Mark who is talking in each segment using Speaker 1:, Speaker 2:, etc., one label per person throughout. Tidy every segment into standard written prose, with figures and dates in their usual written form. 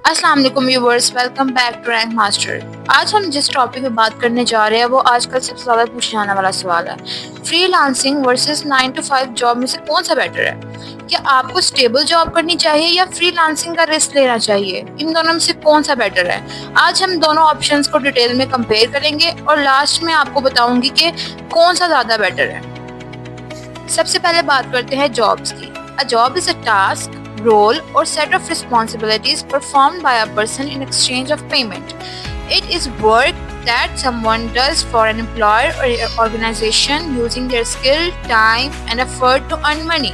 Speaker 1: अस्सलाम वालेकुम viewers, welcome back to Rank Master. आज हम जिस टॉपिक पे बात करने जा रहे हैं वो आजकल सबसे ज़्यादा पूछे जाने वाला सवाल है। फ्रीलांसिंग वर्सेस 9 to 5 जॉब में से कौन सा बेटर है? क्या आपको स्टेबल जॉब करनी चाहिए या फ्रीलांसिंग का रिस्क लेना चाहिए? इन दोनों में से कौन सा बेटर है? आज हम दोनों ऑप्शंस को डिटेल में कंपेयर करेंगे और लास्ट में आपको बताऊंगी कि कौन सा ज़्यादा बेटर है। सबसे पहले बात करते हैं जॉब्स की। A job is a task, role or set of responsibilities performed by a person in exchange of payment. It is work that someone does for an employer or organization using their skill, time and effort to earn money.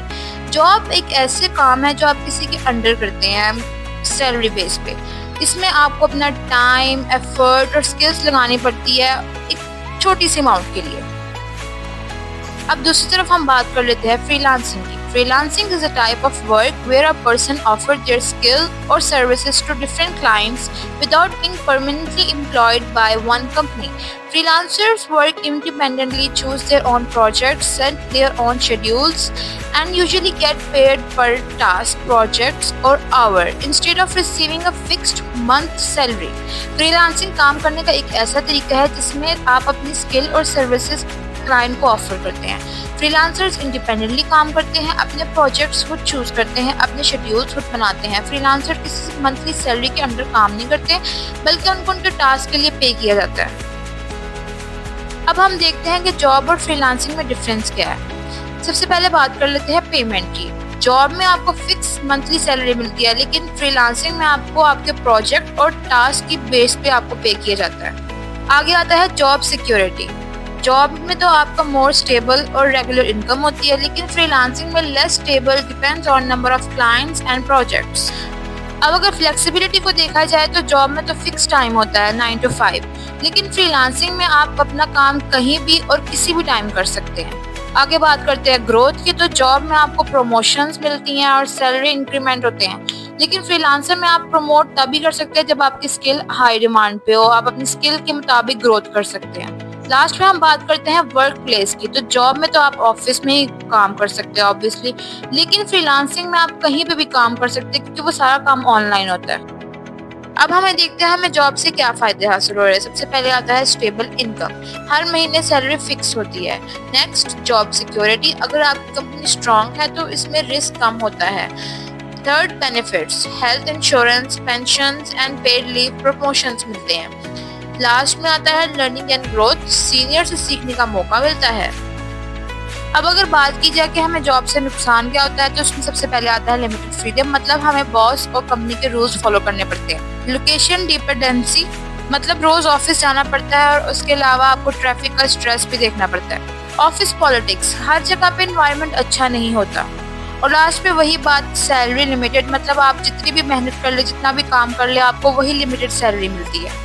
Speaker 1: Job एक ऐसे काम है जो आप किसी के under करते हैं सैलरी बेस पे। इसमें आपको अपना टाइम, एफर्ट और स्किल्स लगानी पड़ती है एक छोटी सी अमाउंट के लिए। अब दूसरी तरफ हम बात कर लेते हैं फ्रीलांसिंग की। Freelancing is a type of work where a person offers their skill or services to different clients without being permanently employed by one company. Freelancers work independently, choose their own projects, set their own schedules, and usually get paid per task, projects, or hour instead of receiving a fixed month salary. Freelancing काम करने का एक ऐसा तरीका है जिसमें आप अपनी स्किल और सर्विसेज क्लाइंट को ऑफर करते हैं। फ्रीलांसर्स इंडिपेंडेंटली काम करते हैं, अपने प्रोजेक्ट्स खुद चूज करते हैं, अपने शेड्यूल्स खुद बनाते हैं। फ्रीलांसर किसी मंथली सैलरी के अंडर काम नहीं करते, बल्कि उनको उनके टास्क के लिए पे किया जाता है। अब हम देखते हैं कि जॉब और फ्रीलांसिंग में डिफरेंस क्या है। सबसे पहले बात कर लेते हैं पेमेंट की। जॉब में आपको फिक्स मंथली सैलरी मिलती है, लेकिन फ्रीलांसिंग में आपको आपके प्रोजेक्ट और टास्क की बेस पे आपको पे किया जाता है। आगे आता है जॉब सिक्योरिटी। जॉब में तो आपका मोर स्टेबल और रेगुलर इनकम होती है, लेकिन फ्रीलांसिंग में less stable, depends on number of clients and projects. अब अगर फ्लेक्सिबिलिटी को देखा जाए तो जॉब में तो फिक्स टाइम होता है 9 to 5, लेकिन फ्रीलांसिंग में आप अपना काम कहीं भी और किसी भी टाइम कर सकते हैं। आगे बात करते हैं ग्रोथ की। तो जॉब में आपको प्रमोशंस मिलती हैं और सैलरी इंक्रीमेंट होते हैं, लेकिन फ्रीलांसर में आप प्रमोट तभी कर सकते हैं जब आपकी स्किल हाई डिमांड पे हो, आप अपनी स्किल के मुताबिक ग्रोथ कर सकते हैं। लास्ट में हम बात करते हैं वर्क प्लेस की। तो जॉब में तो आप ऑफिस में ही काम कर सकते हैं ऑब्वियसली, लेकिन फ्रीलांसिंग में आप कहीं पे भी काम कर सकते हैं क्योंकि वो सारा काम ऑनलाइन होता है। अब हमें देखते हैं हमें जॉब से क्या फायदे हासिल हो रहे हैं। सबसे पहले आता है स्टेबल इनकम, हर महीने सैलरी फिक्स होती है। नेक्स्ट जॉब सिक्योरिटी, अगर आपकी कंपनी स्ट्रांग है तो इसमें रिस्क कम होता है। Third benefits, health insurance, pensions and paid leave, promotions मिलते हैं। लास्ट में आता है लर्निंग एंड ग्रोथ, सीनियर से सीखने का मौका मिलता है। अब अगर बात की जाए कि हमें जॉब से नुकसान क्या होता है, तो उसमें सबसे पहले आता है लिमिटेड फ्रीडम, मतलब हमें बॉस और कंपनी के रूल्स फॉलो करने पड़ते हैं। लोकेशन डिपेंडेंसी, मतलब रोज ऑफिस जाना पड़ता है और उसके अलावा आपको ट्रैफिक का स्ट्रेस भी देखना पड़ता है। ऑफिस पॉलिटिक्स, हर जगह पे एनवायरनमेंट अच्छा नहीं होता। और लास्ट में वही बात, सैलरी लिमिटेड, मतलब आप जितनी भी मेहनत कर ले, जितना भी काम कर ले, आपको वही लिमिटेड सैलरी मिलती है।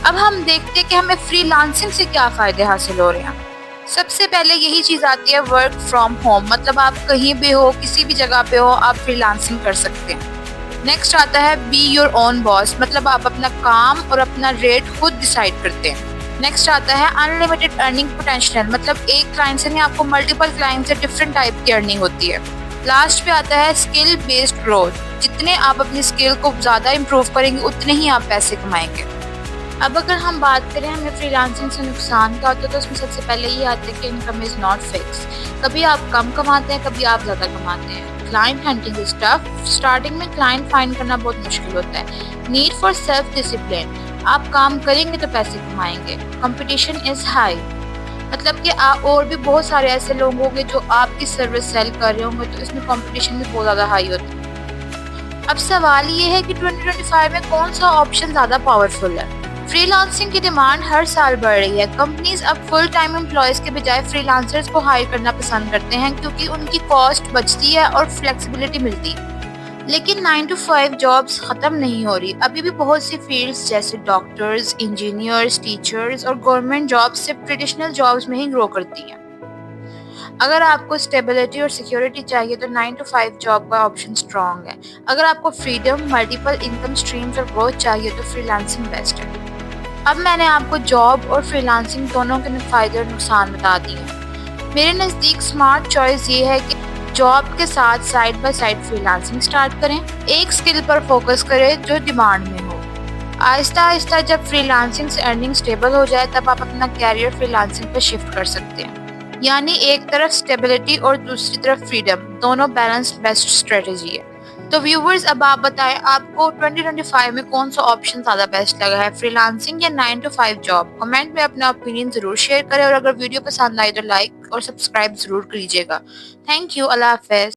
Speaker 1: अब हम देखते हैं कि हमें फ्रीलांसिंग से क्या फायदे हासिल हो रहे हैं। सबसे पहले यही चीज आती है वर्क फ्रॉम होम, मतलब आप कहीं भी हो, किसी भी जगह पे हो, आप फ्रीलांसिंग कर सकते हैं। नेक्स्ट आता है बी योर ओन बॉस, मतलब आप अपना काम और अपना रेट खुद डिसाइड करते हैं। नेक्स्ट आता है अनलिमिटेड अर्निंग पोटेंशियल, मतलब एक क्लाइंट से नहीं, आपको मल्टीपल क्लाइंट से डिफरेंट टाइप की अर्निंग होती है। लास्ट पे आता है स्किल बेस्ड ग्रोथ, जितने आप अपनी स्किल को ज्यादा इम्प्रूव करेंगे उतने ही आप पैसे कमाएंगे। अब अगर हम बात करें हमें फ्रीलांसिंग से नुकसान क्या होता है, तो उसमें सबसे पहले ये आता है कि इनकम इज नॉट फिक्स। कभी आप कम कमाते हैं, कभी आप ज़्यादा कमाते हैं। Client hunting is tough, starting में क्लाइंट फाइंड करना बहुत मुश्किल होता है। नीड फॉर सेल्फ डिसिप्लिन, आप काम करेंगे तो पैसे कमाएंगे। कंपटीशन इज हाई, मतलब कि आप और भी बहुत सारे ऐसे लोग होंगे जो आपकी सर्विस सेल कर रहे होंगे, तो इसमें कंपटीशन भी बहुत ज़्यादा हाई होता है। अब सवाल ये है कि 2025 में कौन सा ऑप्शन ज़्यादा पावरफुल है। फ्रीलांसिंग की डिमांड हर साल बढ़ रही है। कंपनीज अब फुल टाइम एम्प्लॉयज के बजाय फ्रीलांसर्स को हायर करना पसंद करते हैं क्योंकि उनकी कॉस्ट बचती है और फ्लेक्सिबिलिटी मिलती है। लेकिन 9 to 5 जॉब्स खत्म नहीं हो रही। अभी भी बहुत सी फील्ड्स जैसे डॉक्टर्स, इंजीनियर्स, टीचर्स और गवर्नमेंट जॉब्स सिर्फ ट्रेडिशनल जॉब्स में ही ग्रो करती हैं। अगर आपको स्टेबिलिटी और सिक्योरिटी चाहिए तो 9 to 5 जॉब का ऑप्शन स्ट्रॉन्ग है। अगर आपको फ्रीडम, मल्टीपल इनकम स्ट्रीम्स और ग्रोथ चाहिए तो फ्रीलांसिंग बेस्ट है। अब मैंने आपको जॉब और फ्रीलांसिंग दोनों के फायदे और नुकसान बता दिए। मेरे नज़दीक स्मार्ट चॉइस ये है कि जॉब के साथ side by side freelancing start करें। एक स्किल पर फोकस करें जो डिमांड में हो। आहिस्ता आहिस्ता जब फ्रीलांसिंग से अर्निंग स्टेबल हो जाए तब आप अपना कैरियर फ्रीलांसिंग पर शिफ्ट कर सकते हैं। यानी एक तरफ स्टेबिलिटी और दूसरी तरफ फ्रीडम, दोनों बैलेंस बेस्ट स्ट्रेटेजी है। तो व्यूवर्स, अब आप बताएं आपको 2025 में कौन सा ऑप्शन ज्यादा बेस्ट लगा है, फ्रीलांसिंग या 9 to 5 जॉब। कमेंट में अपना ओपिनियन जरूर शेयर करें और अगर वीडियो पसंद आए तो लाइक और सब्सक्राइब जरूर कीजिएगा। Thank you. Allah Hafiz.